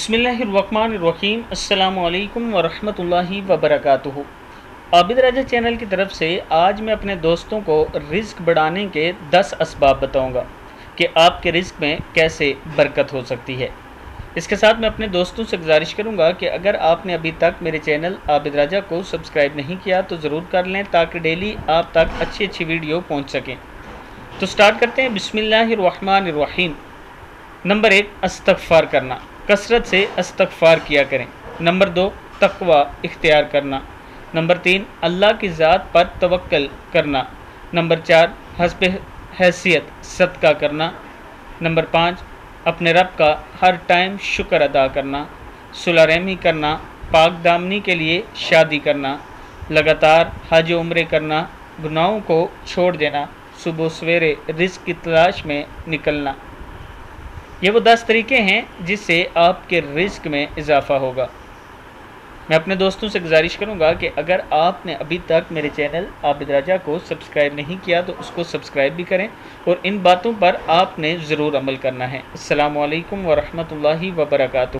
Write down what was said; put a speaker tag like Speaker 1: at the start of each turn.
Speaker 1: बिस्मिल्लाहिर्रहमानिर्रहीम अस्सलामु अलैकुम वरहमतुल्लाहि वबरकातुहू। आबिद राजा चैनल की तरफ से आज मैं अपने दोस्तों को रिज़्क बढ़ाने के 10 असबाब बताऊंगा कि आपके रिज़्क में कैसे बरकत हो सकती है। इसके साथ मैं अपने दोस्तों से गुजारिश करूंगा कि अगर आपने अभी तक मेरे चैनल आबिद राजा को सब्सक्राइब नहीं किया तो ज़रूर कर लें ताकि डेली आप तक अच्छी वीडियो पहुँच सकें। तो स्टार्ट करते हैं। बिस्मिल्लाहिर्रहमानिर्रहीम। नंबर 1, इस्तग़फ़ार करना। कसरत से इस्तग़फ़ार किया करें। नंबर 2, तक़वा इख्तियार करना। नंबर 3, अल्लाह की ज़ात पर तवक्कल करना। नंबर 4, हस्बे हैसियत सदका करना। नंबर 5, अपने रब का हर टाइम शुक्र अदा करना। सुलह रहमी करना। पाक दामनी के लिए शादी करना। लगातार हज उम्रे करना। गुनाहों को छोड़ देना। सुबह सवेरे रिज़्क की तलाश में निकलना। ये वो 10 तरीके हैं जिससे आपके रिज़्क में इजाफ़ा होगा। मैं अपने दोस्तों से गुजारिश करूंगा कि अगर आपने अभी तक मेरे चैनल आबिद राजा को सब्सक्राइब नहीं किया तो उसको सब्सक्राइब भी करें और इन बातों पर आपने ज़रूर अमल करना है। अस्सलामु अलैकुम वरहमतुल्लाहि वबरकातुहू।